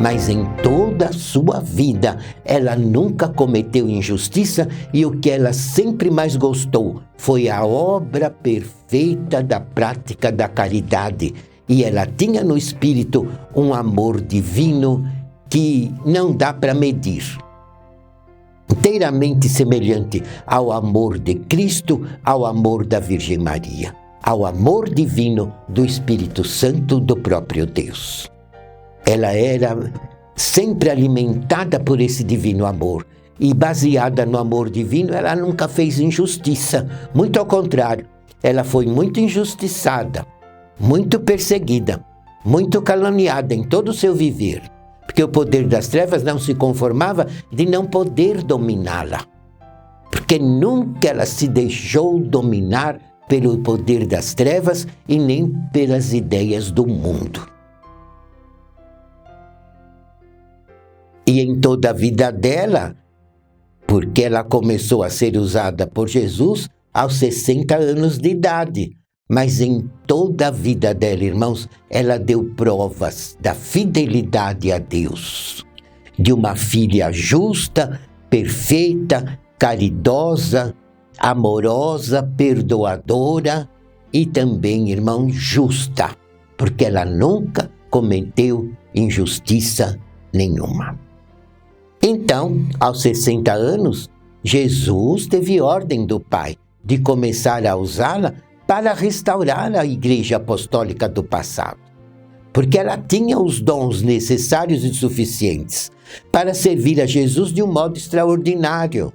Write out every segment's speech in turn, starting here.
Mas em toda a sua vida, ela nunca cometeu injustiça e o que ela sempre mais gostou foi a obra perfeita da prática da caridade. E ela tinha no espírito um amor divino que não dá para medir. Inteiramente semelhante ao amor de Cristo, ao amor da Virgem Maria, ao amor divino do Espírito Santo do próprio Deus. Ela era sempre alimentada por esse divino amor e baseada no amor divino, ela nunca fez injustiça. Muito ao contrário, ela foi muito injustiçada, muito perseguida, muito caluniada em todo o seu viver, porque o poder das trevas não se conformava de não poder dominá-la, porque nunca ela se deixou dominar pelo poder das trevas e nem pelas ideias do mundo. E em toda a vida dela, porque ela começou a ser usada por Jesus aos 60 anos de idade, mas em toda a vida dela, irmãos, ela deu provas da fidelidade a Deus, de uma filha justa, perfeita, caridosa, amorosa, perdoadora e também, irmão, justa, porque ela nunca cometeu injustiça nenhuma. Então, aos 60 anos, Jesus teve ordem do Pai de começar a usá-la para restaurar a Igreja Apostólica do passado, porque ela tinha os dons necessários e suficientes para servir a Jesus de um modo extraordinário.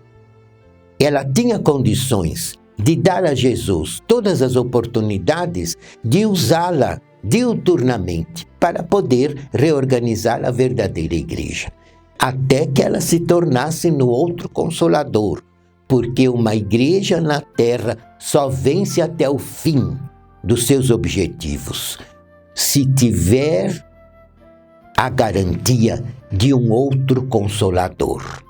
Ela tinha condições de dar a Jesus todas as oportunidades de usá-la diuturnamente para poder reorganizar a verdadeira igreja, até que ela se tornasse no outro Consolador, porque uma igreja na terra só vence até o fim dos seus objetivos, se tiver a garantia de um outro Consolador.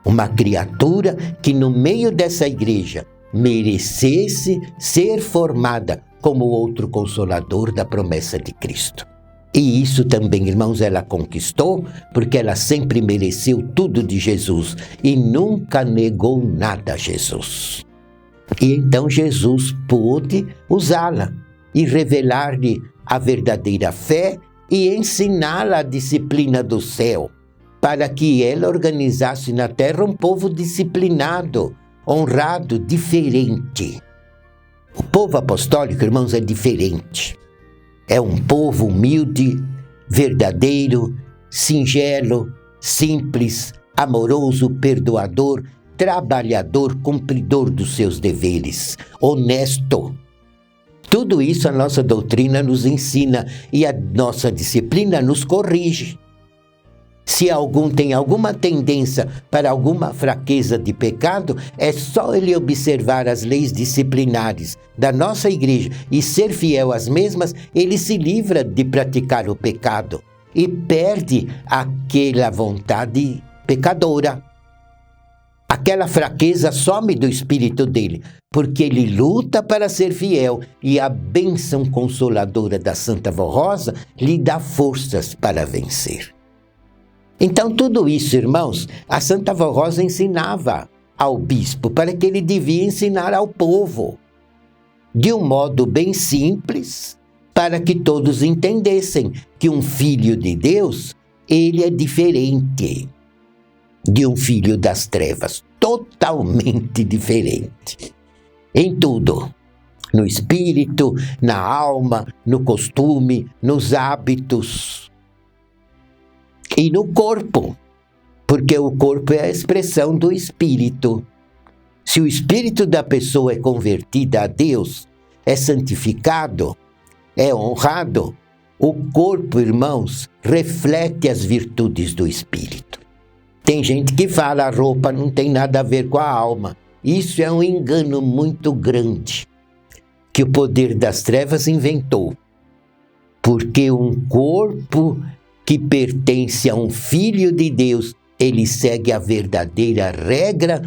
Uma criatura que no meio dessa igreja merecesse ser formada como outro Consolador da promessa de Cristo. E isso também, irmãos, ela conquistou, porque ela sempre mereceu tudo de Jesus e nunca negou nada a Jesus. E então Jesus pôde usá-la e revelar-lhe a verdadeira fé e ensiná-la a disciplina do céu, para que ela organizasse na terra um povo disciplinado, honrado, diferente. O povo apostólico, irmãos, é diferente. É um povo humilde, verdadeiro, singelo, simples, amoroso, perdoador, trabalhador, cumpridor dos seus deveres, honesto. Tudo isso a nossa doutrina nos ensina e a nossa disciplina nos corrige. Se algum tem alguma tendência para alguma fraqueza de pecado, é só ele observar as leis disciplinares da nossa igreja e ser fiel às mesmas, ele se livra de praticar o pecado e perde aquela vontade pecadora. Aquela fraqueza some do espírito dele, porque ele luta para ser fiel e a bênção consoladora da Santa Vó Rosa lhe dá forças para vencer. Então tudo isso, irmãos, a Santa Vó Rosa ensinava ao bispo para que ele devia ensinar ao povo, de um modo bem simples, para que todos entendessem que um filho de Deus, ele é diferente de um filho das trevas, totalmente diferente. Em tudo, no espírito, na alma, no costume, nos hábitos e no corpo, porque o corpo é a expressão do espírito. Se o espírito da pessoa é convertido a Deus, é santificado, é honrado, o corpo, irmãos, reflete as virtudes do espírito. Tem gente que fala a roupa não tem nada a ver com a alma. Isso é um engano muito grande que o poder das trevas inventou. Porque um corpo que pertence a um filho de Deus, ele segue a verdadeira regra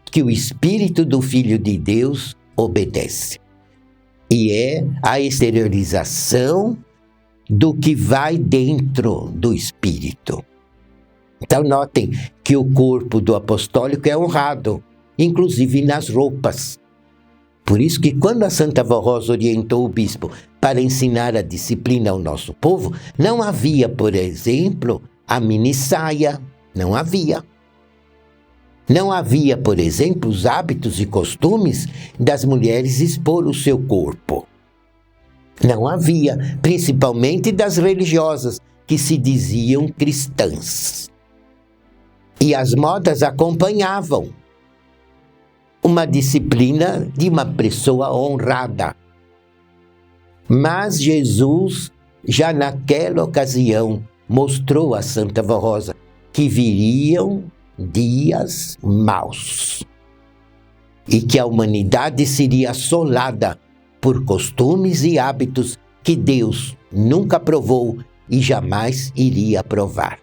que o Espírito do Filho de Deus obedece. E é a exteriorização do que vai dentro do espírito. Então notem que o corpo do apostólico é honrado, inclusive nas roupas. Por isso que quando a Santa Vó Rosa orientou o bispo para ensinar a disciplina ao nosso povo, não havia, por exemplo, a minissaia, não havia. Não havia, por exemplo, os hábitos e costumes das mulheres expor o seu corpo. Não havia, principalmente das religiosas, que se diziam cristãs. E as modas acompanhavam uma disciplina de uma pessoa honrada. Mas Jesus, já naquela ocasião, mostrou a Santa Vó Rosa que viriam dias maus e que a humanidade seria assolada por costumes e hábitos que Deus nunca aprovou e jamais iria aprovar.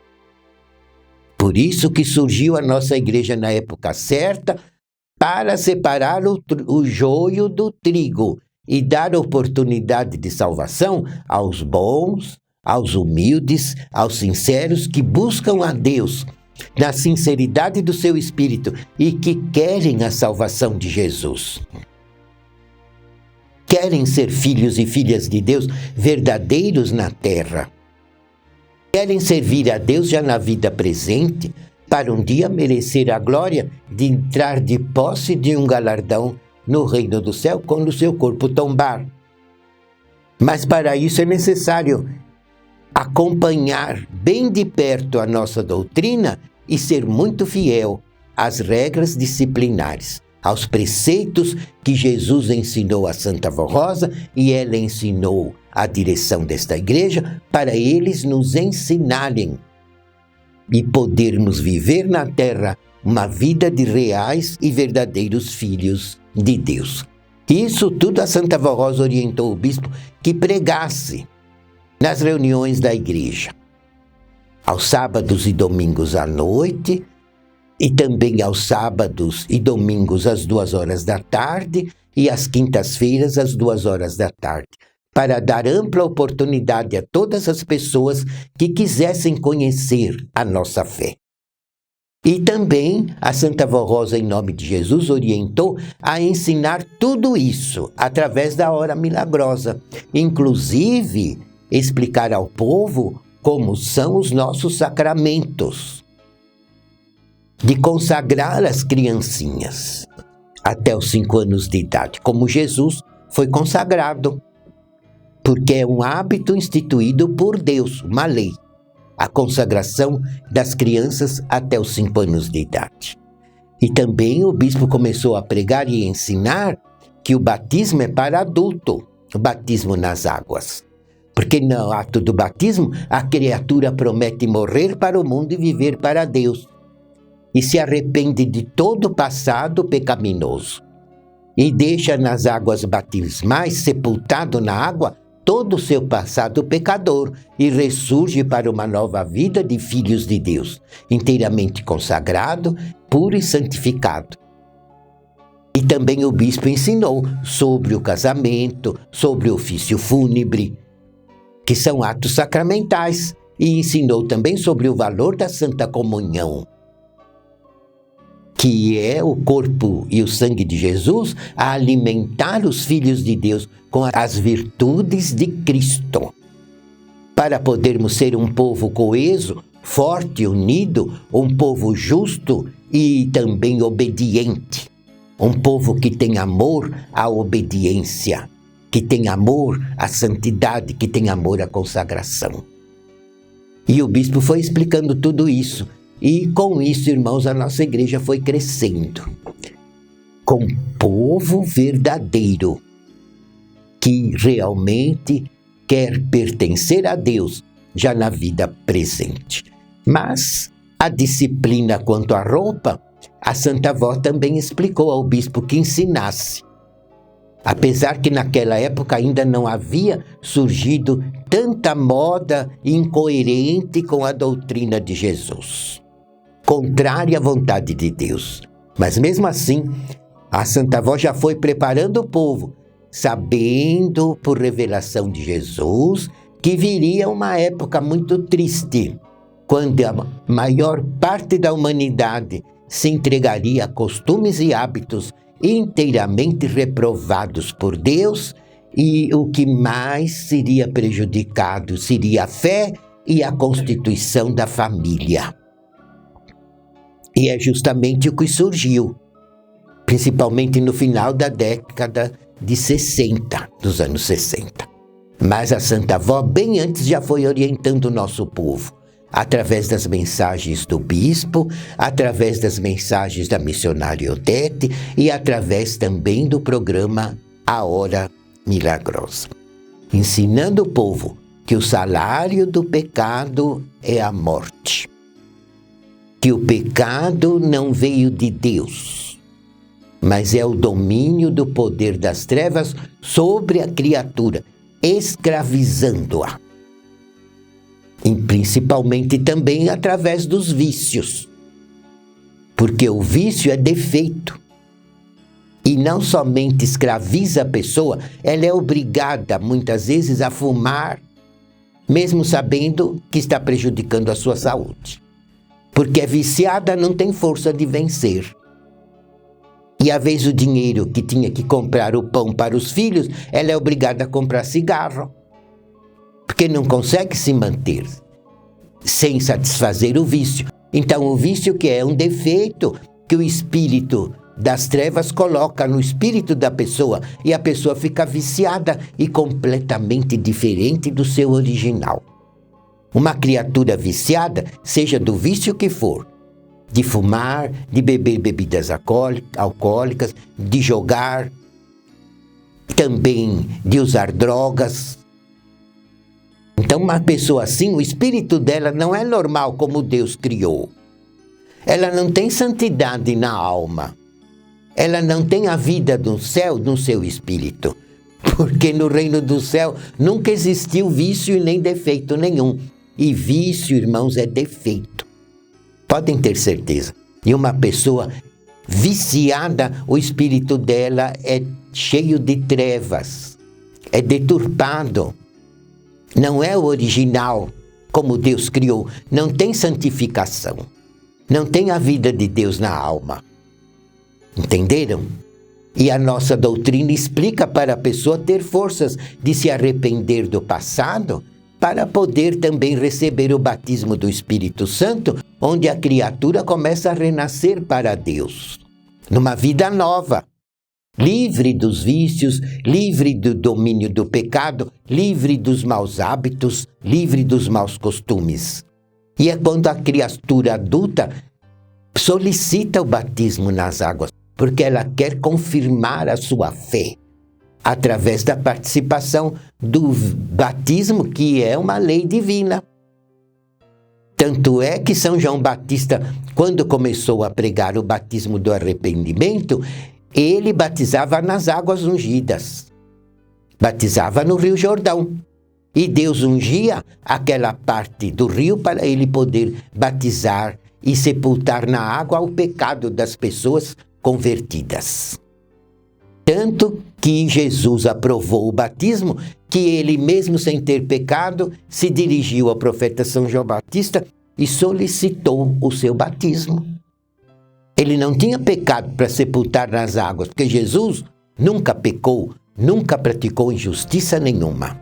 Por isso que surgiu a nossa igreja na época certa, para separar o joio do trigo e dar oportunidade de salvação aos bons, aos humildes, aos sinceros que buscam a Deus na sinceridade do seu espírito e que querem a salvação de Jesus. Querem ser filhos e filhas de Deus verdadeiros na terra. Querem servir a Deus já na vida presente, para um dia merecer a glória de entrar de posse de um galardão no reino do céu quando o seu corpo tombar. Mas para isso é necessário acompanhar bem de perto a nossa doutrina e ser muito fiel às regras disciplinares, aos preceitos que Jesus ensinou a Santa Vó Rosa e ela ensinou à direção desta igreja para eles nos ensinarem e podermos viver na terra uma vida de reais e verdadeiros filhos de Deus. Isso tudo a Santa Vó Rosa orientou o bispo que pregasse nas reuniões da igreja, aos sábados e domingos à noite, e também aos sábados e domingos às 14h e às quintas-feiras às 14h, para dar ampla oportunidade a todas as pessoas que quisessem conhecer a nossa fé. E também a Santa Vó Rosa, em nome de Jesus, orientou a ensinar tudo isso através da hora milagrosa, inclusive explicar ao povo como são os nossos sacramentos, de consagrar as criancinhas até os 5 anos de idade, como Jesus foi consagrado, porque é um hábito instituído por Deus, uma lei, a consagração das crianças até os 5 anos de idade. E também o bispo começou a pregar e ensinar que o batismo é para adulto, o batismo nas águas. Porque no ato do batismo, a criatura promete morrer para o mundo e viver para Deus. E se arrepende de todo o passado pecaminoso. E deixa nas águas batismais, sepultado na água, todo o seu passado pecador e ressurge para uma nova vida de filhos de Deus, inteiramente consagrado, puro e santificado. E também o bispo ensinou sobre o casamento, sobre o ofício fúnebre, que são atos sacramentais, e ensinou também sobre o valor da Santa Comunhão, que é o corpo e o sangue de Jesus a alimentar os filhos de Deus com as virtudes de Cristo, para podermos ser um povo coeso, forte, unido, um povo justo e também obediente, um povo que tem amor à obediência, que tem amor à santidade, que tem amor à consagração. E o bispo foi explicando tudo isso. E com isso, irmãos, a nossa igreja foi crescendo com povo verdadeiro que realmente quer pertencer a Deus já na vida presente. Mas a disciplina quanto à roupa, a Santa Vó também explicou ao bispo que ensinasse. Apesar que naquela época ainda não havia surgido tanta moda incoerente com a doutrina de Jesus, contrária à vontade de Deus. Mas mesmo assim, a Santa Vó já foi preparando o povo, sabendo por revelação de Jesus que viria uma época muito triste, quando a maior parte da humanidade se entregaria a costumes e hábitos inteiramente reprovados por Deus, e o que mais seria prejudicado seria a fé e a constituição da família. E é justamente o que surgiu, principalmente no final da década de 60, dos anos 60. Mas a Santa Avó, bem antes, já foi orientando o nosso povo, através das mensagens do bispo, através das mensagens da missionária Odete e através também do programa A Hora Milagrosa, ensinando o povo que o salário do pecado é a morte, que o pecado não veio de Deus, mas é o domínio do poder das trevas sobre a criatura, escravizando-a. E principalmente também através dos vícios, porque o vício é defeito. E não somente escraviza a pessoa, ela é obrigada muitas vezes a fumar, mesmo sabendo que está prejudicando a sua saúde. Porque é viciada, não tem força de vencer. E às vezes o dinheiro que tinha que comprar o pão para os filhos, ela é obrigada a comprar cigarro. Porque não consegue se manter sem satisfazer o vício. Então o vício, que é um defeito que o espírito das trevas coloca no espírito da pessoa, e a pessoa fica viciada e completamente diferente do seu original. Uma criatura viciada, seja do vício que for, de fumar, de beber bebidas alcoólicas, de jogar, também de usar drogas. Então uma pessoa assim, o espírito dela não é normal como Deus criou. Ela não tem santidade na alma. Ela não tem a vida do céu no seu espírito. Porque no reino do céu nunca existiu vício e nem defeito nenhum. E vício, irmãos, é defeito. Podem ter certeza. E uma pessoa viciada, o espírito dela é cheio de trevas. É deturpado. Não é o original como Deus criou. Não tem santificação. Não tem a vida de Deus na alma. Entenderam? E a nossa doutrina explica para a pessoa ter forças de se arrepender do passado, para poder também receber o batismo do Espírito Santo, onde a criatura começa a renascer para Deus, numa vida nova, livre dos vícios, livre do domínio do pecado, livre dos maus hábitos, livre dos maus costumes. E é quando a criatura adulta solicita o batismo nas águas, porque ela quer confirmar a sua fé, através da participação do batismo, que é uma lei divina. Tanto é que São João Batista, quando começou a pregar o batismo do arrependimento, ele batizava nas águas ungidas, batizava no Rio Jordão. E Deus ungia aquela parte do rio para ele poder batizar e sepultar na água o pecado das pessoas convertidas. Tanto que Jesus aprovou o batismo, que ele mesmo sem ter pecado, se dirigiu ao profeta São João Batista e solicitou o seu batismo. Ele não tinha pecado para sepultar nas águas, porque Jesus nunca pecou, nunca praticou injustiça nenhuma.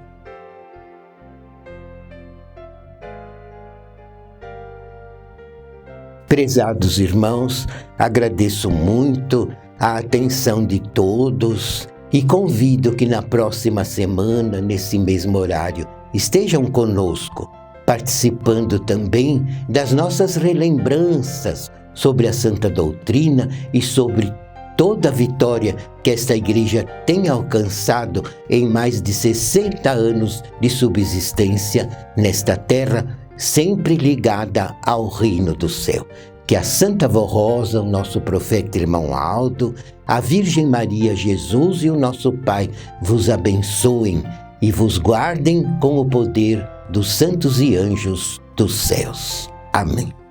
Prezados irmãos, agradeço muito a atenção de todos e convido que na próxima semana, nesse mesmo horário, estejam conosco, participando também das nossas relembranças sobre a Santa Doutrina e sobre toda a vitória que esta igreja tem alcançado em mais de 60 anos de subsistência nesta terra, sempre ligada ao reino do céu. Que a Santa Avó Rosa, o nosso profeta irmão Aldo, a Virgem Maria, Jesus e o nosso Pai vos abençoem e vos guardem com o poder dos santos e anjos dos céus. Amém.